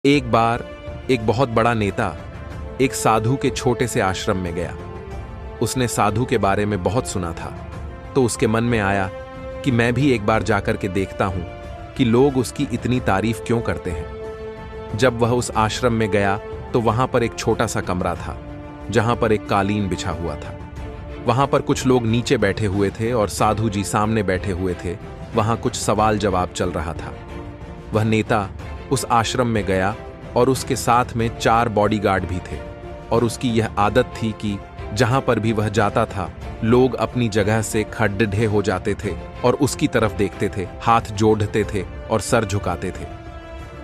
एक बार एक बहुत बड़ा नेता एक साधु के छोटे से आश्रम में गया। उसने साधु के बारे में बहुत सुना था, तो उसके मन में आया कि मैं भी एक बार जाकर के देखता हूं कि लोग उसकी इतनी तारीफ क्यों करते हैं। जब वह उस आश्रम में गया तो वहां पर एक छोटा सा कमरा था, जहां पर एक कालीन बिछा हुआ था। वहां पर कुछ लोग नीचे बैठे हुए थे और साधु जी सामने बैठे हुए थे। वहां कुछ सवाल जवाब चल रहा था। वह नेता उस आश्रम में गया और उसके साथ में 4 बॉडीगार्ड भी थे, और उसकी यह आदत थी कि जहां पर भी वह जाता था लोग अपनी जगह से खड़े हो जाते थे और उसकी तरफ देखते थे, हाथ जोड़ते थे और सर झुकाते थे।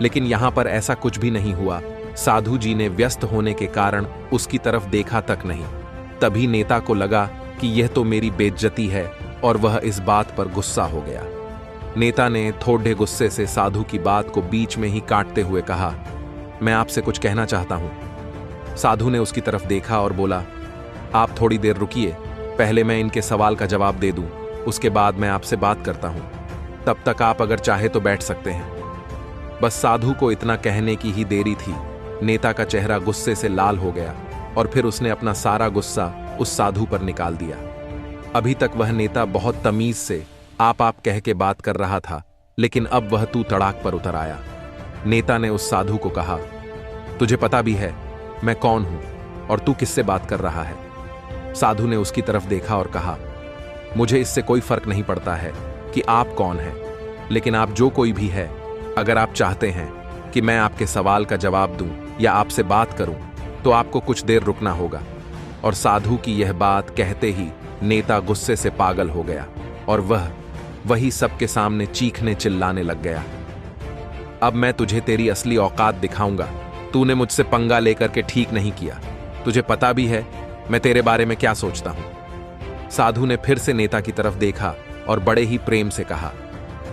लेकिन यहां पर ऐसा कुछ भी नहीं हुआ। साधु जी ने व्यस्त होने के कारण उसकी तरफ देखा तक नहीं। तभी नेता को लगा कि यह तो मेरी बेइज्जती है, और वह इस बात पर गुस्सा हो गया। नेता ने थोड़े गुस्से से साधु की बात को बीच में ही काटते हुए कहा, मैं आपसे कुछ कहना चाहता हूं। साधु ने उसकी तरफ देखा और बोला, आप थोड़ी देर रुकिए, पहले मैं इनके सवाल का जवाब दे दूं, उसके बाद मैं आपसे बात करता हूं। तब तक आप अगर चाहे तो बैठ सकते हैं। बस साधु को इतना कहने की ही देरी थी। नेता का चेहरा गुस्से से लाल हो गया और फिर उसने अपना सारा गुस्सा उस साधु पर निकाल दिया। अभी तक वह नेता बहुत तमीज से आप कह के बात कर रहा था, लेकिन अब वह तू तड़ाक पर उतर आया। नेता ने उस साधु को कहा, तुझे पता भी है मैं कौन हूं और तू किससे बात कर रहा है। साधु ने उसकी तरफ देखा और कहा, मुझे इससे कोई फर्क नहीं पड़ता है कि आप कौन हैं, लेकिन आप जो कोई भी है, अगर आप चाहते हैं कि मैं आपके सवाल का जवाब दूं या आपसे बात करूं तो आपको कुछ देर रुकना होगा। और साधु की यह बात कहते ही नेता गुस्से से पागल हो गया और वही सबके सामने चीखने चिल्लाने लग गया, अब मैं तुझे तेरी असली औकात दिखाऊंगा। तूने मुझसे पंगा लेकर के ठीक नहीं किया। तुझे पता भी है मैं तेरे बारे में क्या सोचता हूं। साधु ने फिर से नेता की तरफ देखा और बड़े ही प्रेम से कहा,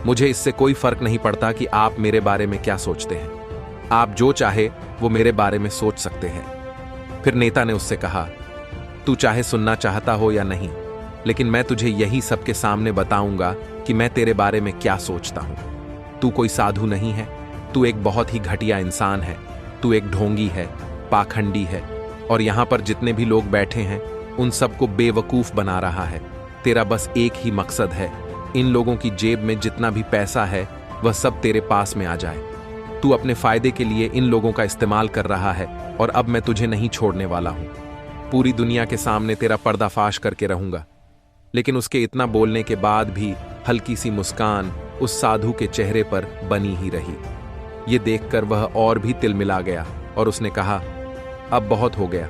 मुझे इससे कोई फर्क नहीं पड़ता कि आप मेरे बारे में क्या सोचते हैं। आप जो चाहे वो मेरे बारे में सोच सकते हैं। फिर नेता ने उससे कहा, तू चाहे सुनना चाहता हो या नहीं, लेकिन मैं तुझे यही सबके सामने बताऊंगा कि मैं तेरे बारे में क्या सोचता हूं। तू कोई साधु नहीं है, तू एक बहुत ही घटिया इंसान है। तू एक ढोंगी है, पाखंडी है, और यहां पर जितने भी लोग बैठे हैं उन सबको बेवकूफ बना रहा है। तेरा बस एक ही मकसद है, इन लोगों की जेब में जितना भी पैसा है वह सब तेरे पास में आ जाए। तू अपने फायदे के लिए इन लोगों का इस्तेमाल कर रहा है, और अब मैं तुझे नहीं छोड़ने वाला हूं। पूरी दुनिया के सामने तेरा पर्दाफाश करके रहूंगा। लेकिन उसके इतना बोलने के बाद भी हल्की सी मुस्कान उस साधु के चेहरे पर बनी ही रही। ये देखकर वह और भी तिलमिला गया और उसने कहा, अब बहुत हो गया,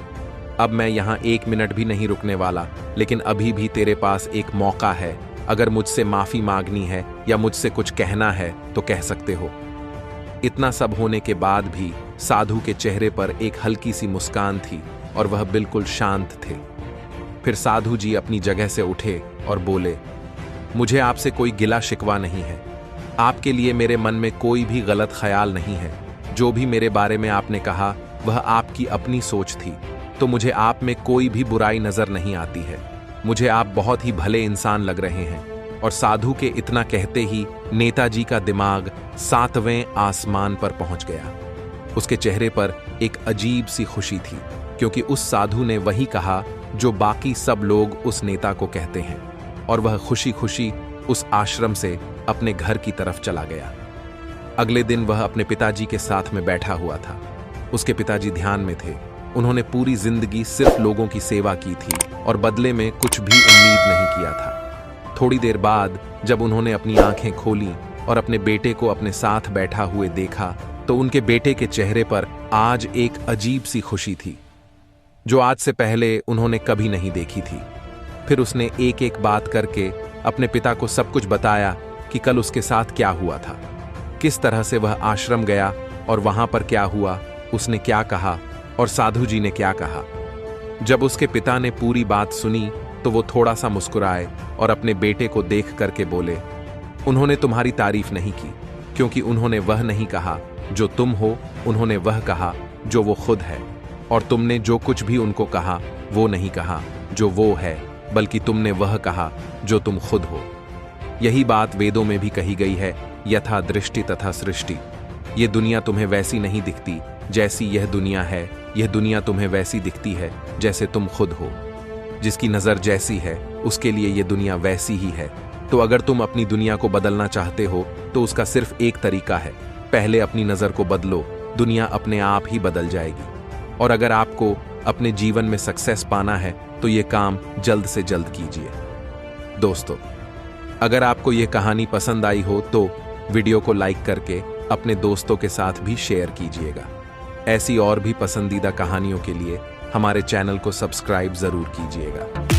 अब मैं यहां 1 मिनट भी नहीं रुकने वाला। लेकिन अभी भी तेरे पास एक मौका है। अगर मुझसे माफी मांगनी है या मुझसे कुछ कहना है तो कह सकते हो। इतना सब होने के बाद भी साधु के चेहरे पर एक हल्की सी मुस्कान थी और वह बिल्कुल शांत थे। फिर साधु जी अपनी जगह से उठे और बोले, मुझे आपसे कोई गिला शिकवा नहीं है। आपके लिए मेरे मन में कोई भी गलत ख्याल नहीं है। जो भी मेरे बारे में आपने कहा वह आपकी अपनी सोच थी, तो मुझे आप में कोई भी बुराई नजर नहीं आती है। मुझे आप बहुत ही भले इंसान लग रहे हैं। और साधु के इतना कहते ही नेताजी का दिमाग 7वें आसमान पर पहुंच गया। उसके चेहरे पर एक अजीब सी खुशी थी, क्योंकि उस साधु ने वही कहा जो बाकी सब लोग उस नेता को कहते हैं। और वह खुशी खुशी उस आश्रम से अपने घर की तरफ चला गया। अगले दिन वह अपने पिताजी के साथ में बैठा हुआ था। उसके पिताजी ध्यान में थे। उन्होंने पूरी जिंदगी सिर्फ लोगों की सेवा की थी और बदले में कुछ भी उम्मीद नहीं किया था। थोड़ी देर बाद जब उन्होंने अपनी आंखें खोली और अपने बेटे को अपने साथ बैठा हुए देखा, तो उनके बेटे के चेहरे पर आज एक अजीब सी खुशी थी, जो आज से पहले उन्होंने कभी नहीं देखी थी। फिर उसने एक एक बात करके अपने पिता को सब कुछ बताया कि कल उसके साथ क्या हुआ था, किस तरह से वह आश्रम गया और वहां पर क्या हुआ, उसने क्या कहा और साधु जी ने क्या कहा। जब उसके पिता ने पूरी बात सुनी तो वो थोड़ा सा मुस्कुराए और अपने बेटे को देख करके बोले, उन्होंने तुम्हारी तारीफ नहीं की, क्योंकि उन्होंने वह नहीं कहा जो तुम हो, उन्होंने वह कहा जो वो खुद है। और तुमने जो कुछ भी उनको कहा वो नहीं कहा जो वो है, बल्कि तुमने वह कहा जो तुम खुद हो। यही बात वेदों में भी कही गई है, यथा दृष्टि तथा सृष्टि। ये दुनिया तुम्हें वैसी नहीं दिखती जैसी यह दुनिया है, यह दुनिया तुम्हें वैसी दिखती है जैसे तुम खुद हो। जिसकी नज़र जैसी है उसके लिए यह दुनिया वैसी ही है। तो अगर तुम अपनी दुनिया को बदलना चाहते हो तो उसका सिर्फ एक तरीका है, पहले अपनी नज़र को बदलो, दुनिया अपने आप ही बदल जाएगी। और अगर आपको अपने जीवन में सक्सेस पाना है तो ये काम जल्द से जल्द कीजिए। दोस्तों, अगर आपको ये कहानी पसंद आई हो तो वीडियो को लाइक करके अपने दोस्तों के साथ भी शेयर कीजिएगा। ऐसी और भी पसंदीदा कहानियों के लिए हमारे चैनल को सब्सक्राइब जरूर कीजिएगा।